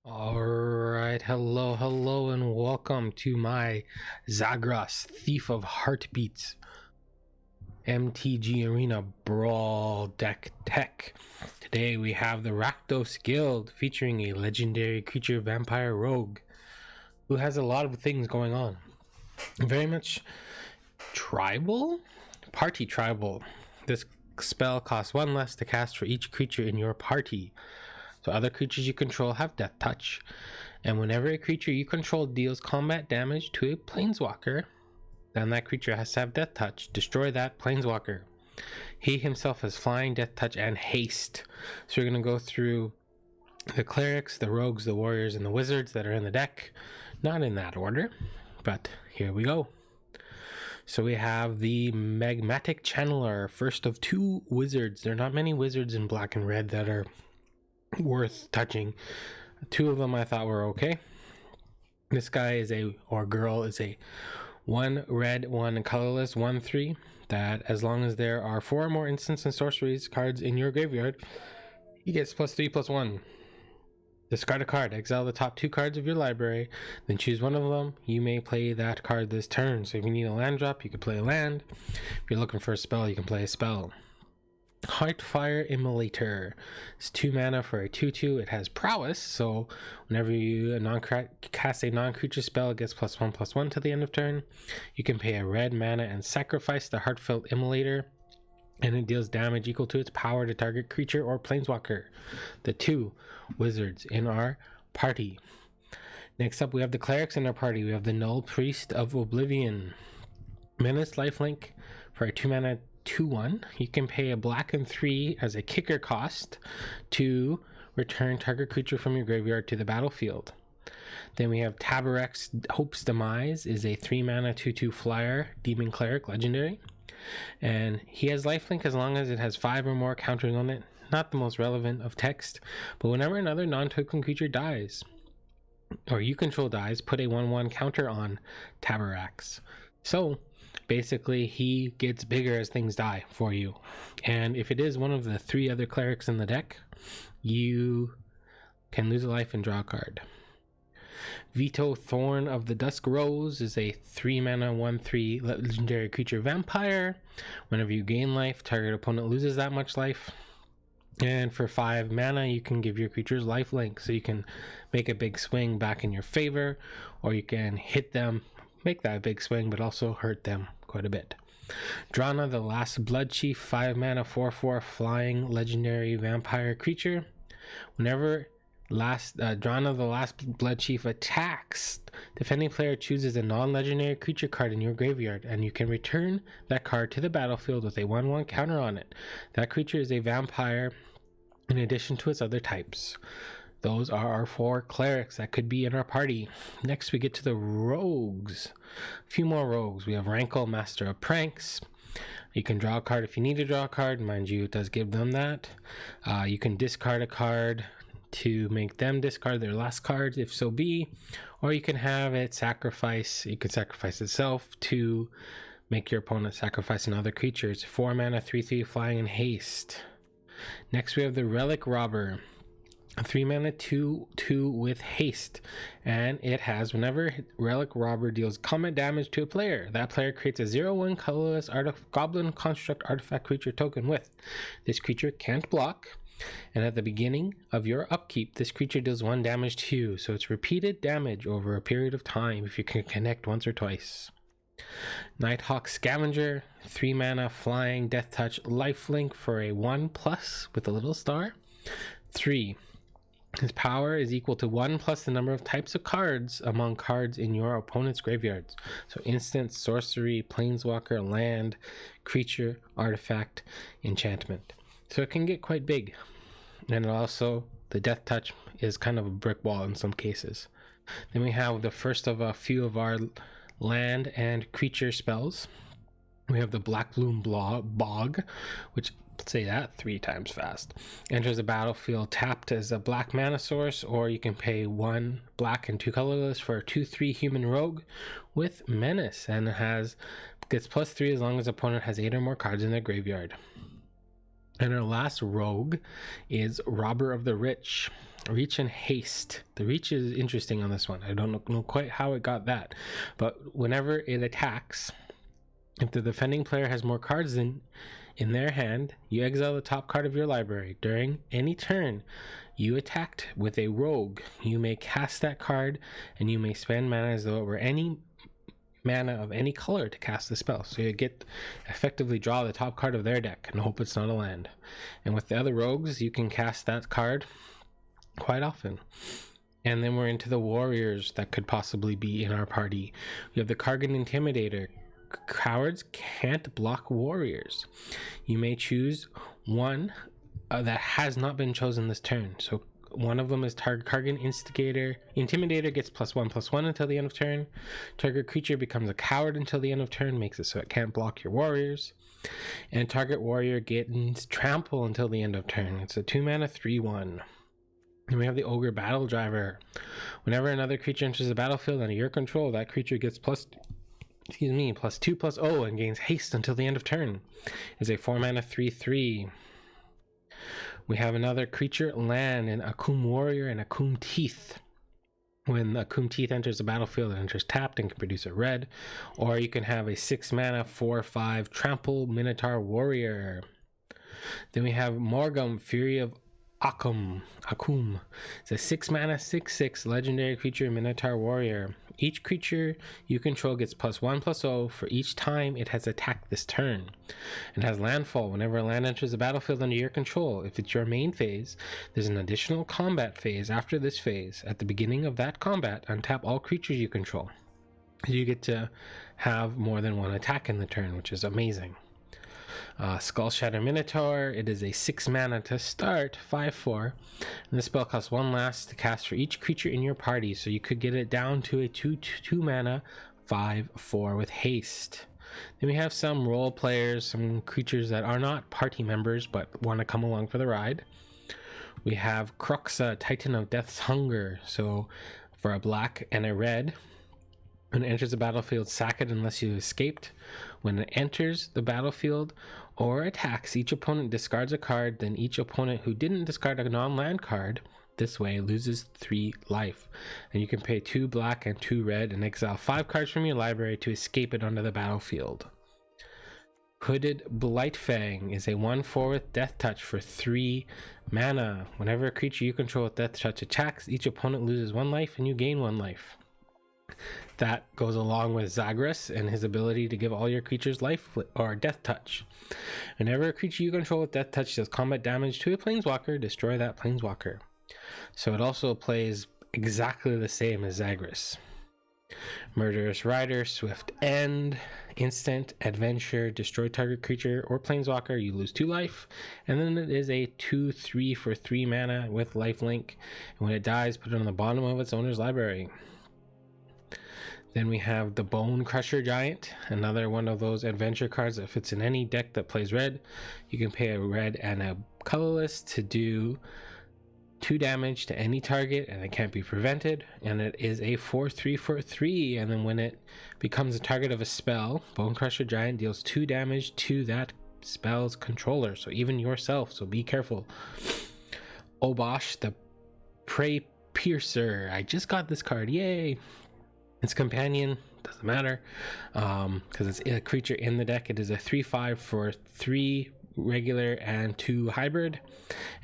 Alright, hello, and welcome to my Zagras Thief of Heartbeats MTG Arena Brawl deck tech. Today we have the RAKDOS Guild featuring a legendary creature vampire rogue who has a lot of things going on. Very much tribal? Party tribal. This spell costs 1 less to cast for each creature in your party. So other creatures you control have Death Touch, and whenever a creature you control deals combat damage to a planeswalker, then that creature has to have Death Touch. Destroy that planeswalker. He himself has Flying, Death Touch, and Haste. So we're going to go through the clerics, the rogues, the warriors, and the wizards that are in the deck. Not in that order, but here we go. So we have the Magmatic Channeler, first of 2 wizards. There are not many wizards in black and red that are worth touching. 2 of them I thought were okay. This guy girl is a 1 red, 1 colorless, 1/3 that as long as there are 4 or more instants and sorceries cards in your graveyard, he gets +3/+1. Discard a card, exile the top 2 cards of your library, then choose one of them. You may play that card this turn. So if you need a land drop, you can play a land. If you're looking for a spell, you can play a spell. Heartfire Immolator. It's 2 mana for a 2/2. It has prowess, so whenever you cast a non-creature spell, it gets +1/+1 to the end of turn. You can pay a red mana and sacrifice the Heartfelt Immolator, and it deals damage equal to its power to target creature or planeswalker. The 2 wizards in our party. Next up, we have the clerics in our party. We have the Null Priest of Oblivion. Menace Lifelink for a 2 mana 2/1. You can pay a black and 3 as a kicker cost to return target creature from your graveyard to the battlefield. Then we have Tabarek's Hope's Demise, is a 3 mana 2/2 flyer demon cleric legendary, and he has lifelink as long as it has 5 or more counters on it. Not the most relevant of text, but whenever another non-token creature dies or you control dies, put a 1/1 counter on Tabarek's. So basically he gets bigger as things die for you, and if it is one of the 3 other clerics in the deck, you can lose a life and draw a card. Vito Thorn of the Dusk Rose is a 3 mana 1/3 legendary creature vampire. Whenever you gain life, target opponent loses that much life, and for 5 mana you can give your creatures lifelink, so you can make a big swing back in your favor, or you can hit them, make that big swing, but also hurt them quite a bit. Drana the Last Blood Chief, 5 mana 4/4 flying legendary vampire creature. Whenever Drana the Last Blood Chief attacks, defending player chooses a non-legendary creature card in your graveyard, and you can return that card to the battlefield with a 1/1 counter on it. That creature is a vampire in addition to its other types. Those are our 4 clerics that could be in our party. Next we get to the rogues. A few more rogues. We have Rankle, Master of Pranks. You can draw a card if you need to draw a card. Mind you, it does give them that. You can discard a card to make them discard their last card if so be, or you can have it sacrifice. You can sacrifice itself to make your opponent sacrifice another creature. It's 4 mana 3/3 flying and haste. Next we have the Relic Robber, 3 mana 2/2 with haste, and it has whenever Relic Robber deals combat damage to a player, that player creates a 0/1 colorless goblin construct artifact creature token with. This creature can't block, and at the beginning of your upkeep this creature deals 1 damage to you, so it's repeated damage over a period of time if you can connect once or twice. Nighthawk Scavenger, 3 mana flying Death Touch lifelink for a 1+ with a little star. 3. His power is equal to 1 plus the number of types of cards among cards in your opponent's graveyards. So instant, sorcery, planeswalker, land, creature, artifact, enchantment. So it can get quite big. And also the Death Touch is kind of a brick wall in some cases. Then we have the first of a few of our land and creature spells. We have the Black Bloom Bog, which, say that 3 times fast, enters the battlefield tapped as a black mana source, or you can pay 1 black and 2 colorless for a 2/3 human rogue with menace, and it gets +3 as long as opponent has 8 or more cards in their graveyard. And our last rogue is Robber of the Rich. Reach and haste. The reach is interesting on this one. I don't know quite how it got that, but whenever it attacks, if the defending player has more cards in their hand, you exile the top card of your library. During any turn you attacked with a rogue, you may cast that card, and you may spend mana as though it were any mana of any color to cast the spell. So you get effectively draw the top card of their deck and hope it's not a land. And with the other rogues, you can cast that card quite often. And then we're into the warriors that could possibly be in our party. We have the Kargan Intimidator. Cowards can't block warriors. You may choose one that has not been chosen this turn. So one of them is Kargan Intimidator gets +1/+1 until the end of turn. Target creature becomes a coward until the end of turn, makes it so it can't block your warriors. And target warrior gets trample until the end of turn. It's a 2-mana 3/1. And we have the Ogre Battle Driver. Whenever another creature enters the battlefield under your control, that creature gets +2/+0 and gains haste until the end of turn. It's a 4-mana 3/3. We have another creature land, an Akum Warrior and Akum Teeth. When Akum Teeth enters the battlefield, it enters tapped and can produce a red. Or you can have a 6-mana 4/5 Trample Minotaur Warrior. Then we have Morgum, Fury of Akum. It's a 6-mana 6/6 legendary creature Minotaur Warrior. Each creature you control gets +1/+0 for each time it has attacked this turn. It has landfall whenever a land enters the battlefield under your control. If it's your main phase, there's an additional combat phase after this phase. At the beginning of that combat, untap all creatures you control. You get to have more than one attack in the turn, which is amazing. Skull Shatter Minotaur. It is a 6-mana to start, 5/4, and this spell costs 1 last to cast for each creature in your party, so you could get it down to a 2-mana 5/4 with haste. Then we have some role players, some creatures that are not party members but want to come along for the ride. We have Croxa, Titan of Death's Hunger. So for a black and a red, when it enters the battlefield, sack it unless you escaped. When it enters the battlefield or attacks, each opponent discards a card, then each opponent who didn't discard a non-land card this way loses 3 life. And you can pay 2 black and 2 red and exile 5 cards from your library to escape it onto the battlefield. Hooded Blightfang is a 1/4 with Death Touch for 3 mana. Whenever a creature you control with Death Touch attacks, each opponent loses 1 life and you gain 1 life. That goes along with Zagras and his ability to give all your creatures life or Death Touch. Whenever a creature you control with Death Touch does combat damage to a planeswalker, destroy that planeswalker. So it also plays exactly the same as Zagras. Murderous Rider, Swift End, instant, adventure, destroy target creature or planeswalker, you lose 2 life. And then it is a 2/3 for 3 mana with lifelink. And when it dies, put it on the bottom of its owner's library. Then we have the Bone Crusher Giant, another one of those adventure cards that fits in any deck that plays red. You can pay a red and a colorless to do 2 damage to any target, and it can't be prevented. And it is a 4/3 for 3. And then when it becomes a target of a spell, Bone Crusher Giant deals 2 damage to that spell's controller, so even yourself. So be careful. Obosh, the Prey Piercer. I just got this card, yay! Its companion doesn't matter because it's a creature in the deck. It is a 3/5 for 3 regular and 2 hybrid.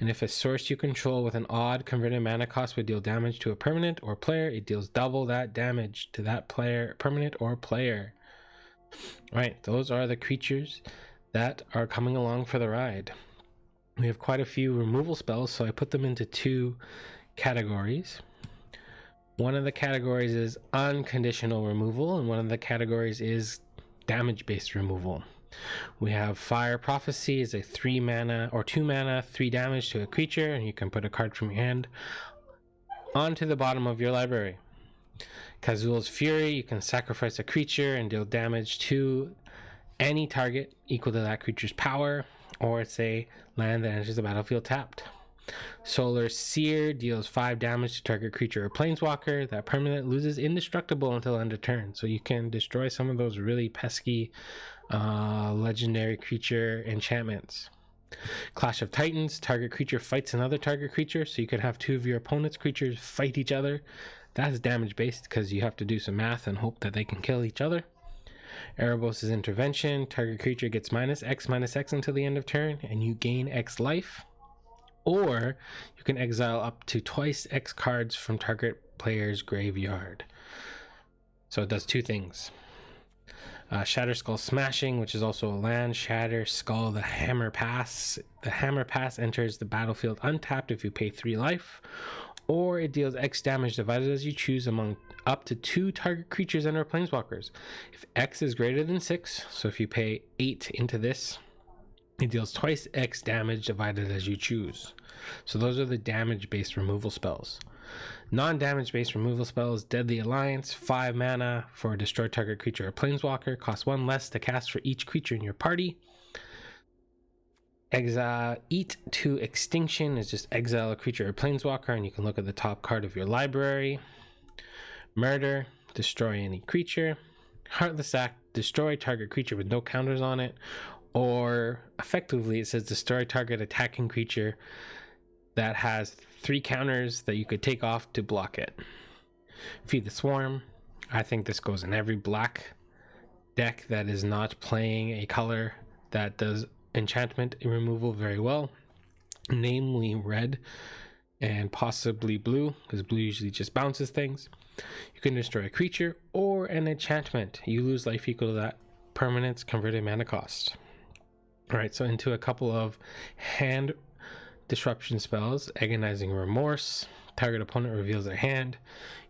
And if a source you control with an odd converted mana cost would deal damage to a permanent or player, it deals double that damage to that player, permanent or player. Right, those are the creatures that are coming along for the ride. We have quite a few removal spells, so I put them into 2 categories. One of the categories is unconditional removal, and one of the categories is damage-based removal. We have Fire Prophecy is a 3 mana or 2 mana 3 damage to a creature, and you can put a card from your hand onto the bottom of your library. Kazul's Fury, you can sacrifice a creature and deal damage to any target equal to that creature's power, or it's a land that enters the battlefield tapped. Solar Seer deals 5 damage to target creature or planeswalker. That permanent loses indestructible until end of turn, so you can destroy some of those really pesky legendary creature enchantments. Clash of Titans, target creature fights another target creature, so you could have two of your opponent's creatures fight each other. That's damage based because you have to do some math and hope that they can kill each other. Erebos' Intervention, target creature gets -X until the end of turn, and you gain X life. Or you can exile up to twice X cards from target player's graveyard. So it does two things. Shatter Skull Smashing, which is also a land. Shatter Skull, the Hammer Pass. The Hammer Pass enters the battlefield untapped if you pay 3 life, or it deals X damage divided as you choose among up to 2 target creatures and/or planeswalkers. If X is greater than 6, so if you pay 8 into this, it deals twice X damage divided as you choose. So those are the damage-based removal spells. Non-damage based removal spells: Deadly Alliance, 5 mana for destroy target creature or planeswalker, costs 1 less to cast for each creature in your party. Eat to Extinction is just exile a creature or planeswalker, and you can look at the top card of your library. Murder, destroy any creature. Heartless Act, destroy target creature with no counters on it, or effectively it says destroy target attacking creature that has 3 counters that you could take off to block it. Feed the Swarm. I think this goes in every black deck that is not playing a color that does enchantment removal very well, namely red and possibly blue, because blue usually just bounces things. You can destroy a creature or an enchantment. You lose life equal to that permanent's converted mana cost. Alright, so into a couple of hand disruption spells. Agonizing Remorse. Target opponent reveals their hand.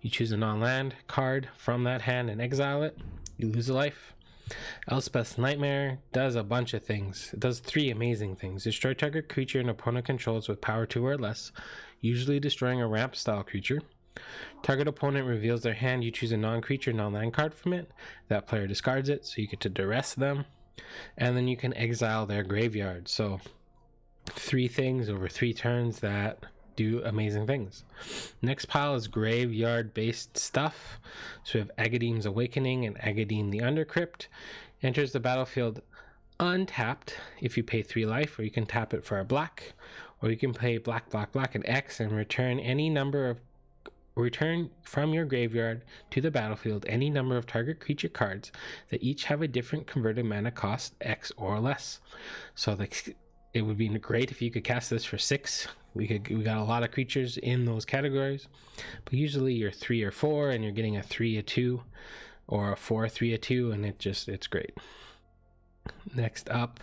You choose a non-land card from that hand and exile it. You lose a life. Elspeth's Nightmare does a bunch of things. It does 3 amazing things. Destroy target creature an opponent controls with power 2 or less, usually destroying a ramp style creature. Target opponent reveals their hand. You choose a non-creature, non-land card from it. That player discards it, so you get to duress them. And then you can exile their graveyard. So 3 things over 3 turns that do amazing things. Next pile is graveyard based stuff. So we have Agadeem's Awakening and Agadeem the Undercrypt. Enters the battlefield untapped if you pay 3 life, or you can tap it for a black, or you can play black and X and return from your graveyard to the battlefield any number of target creature cards that each have a different converted mana cost X or less. So it would be great if you could cast this for 6. We got a lot of creatures in those categories, but usually you're 3 or 4 and you're getting a 3, a 2, or a 4, 3, a 2, and it's great. Next up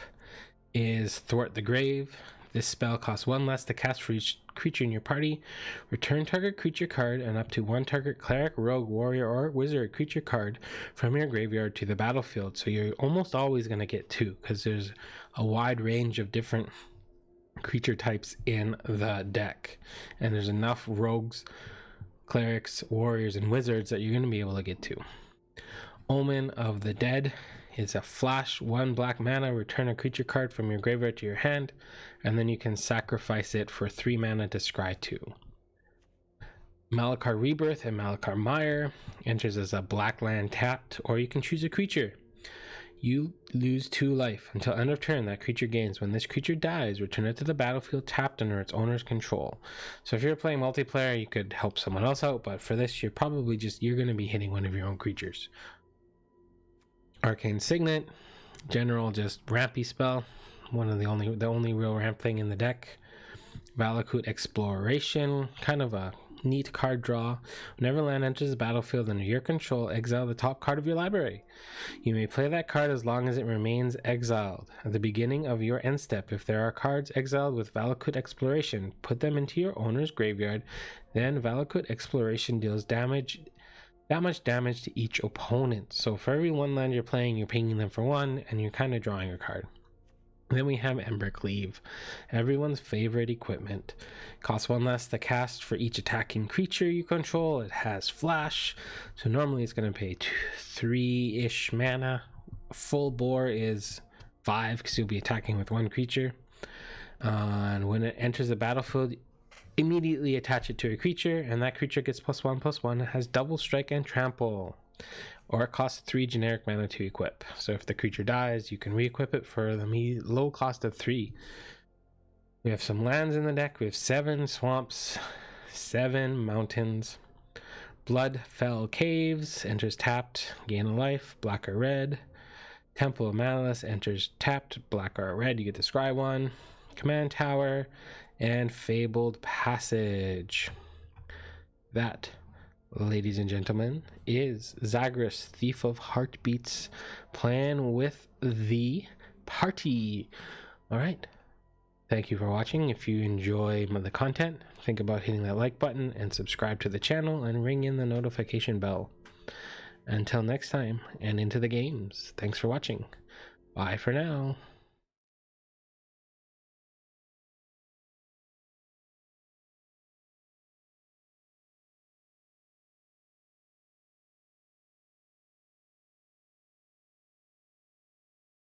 is Thwart the Grave. This spell costs 1 less to cast for each creature in your party. Return target creature card and up to 1 target cleric, rogue, warrior, or wizard creature card from your graveyard to the battlefield. So you're almost always going to get 2, because there's a wide range of different creature types in the deck, and there's enough rogues, clerics, warriors, and wizards that you're going to be able to get 2. Omen of the Dead is a flash 1 black mana. Return a creature card from your graveyard to your hand, and then you can sacrifice it for 3 mana to scry 2. Malakar Rebirth and Malakar Mire enters as a black land tapped, or you can choose a creature. You lose 2 life until end of turn. That creature gains. When this creature dies, return it to the battlefield tapped under its owner's control. So if you're playing multiplayer, you could help someone else out, but for this, you're going to be hitting one of your own creatures. Arcane Signet, general just rampy spell, the only real ramp thing in the deck. Valakut Exploration, kind of a neat card draw. Whenever land enters the battlefield under your control, exile the top card of your library. You may play that card as long as it remains exiled. At the beginning of your end step, if there are cards exiled with Valakut Exploration, put them into your owner's graveyard. Then Valakut Exploration deals that much damage to each opponent. So for every 1 land you're playing, you're pinging them for 1, and you're kind of drawing a card. Then we have Embercleave, everyone's favorite equipment. Costs 1 less to cast for each attacking creature you control. It has flash, so normally it's going to pay 3-ish mana. Full bore is 5, because you'll be attacking with 1 creature. And when it enters the battlefield, immediately attach it to a creature, and that creature gets +1/+1. It has double strike and trample, or it costs 3 generic mana to equip. So if the creature dies, you can re-equip it for the low cost of 3. We have some lands in the deck. We have 7 swamps, 7 mountains. Bloodfell Caves enters tapped, gain a life, black or red. Temple of Malice enters tapped, black or red, you get to scry one. Command Tower and Fabled Passage. That, ladies and gentlemen, is Zagras, Thief of Heartbeats, playing with the party. All right. Thank you for watching. If you enjoy the content, think about hitting that like button and subscribe to the channel and ring in the notification bell. Until next time, and into the games. Thanks for watching. Bye for now.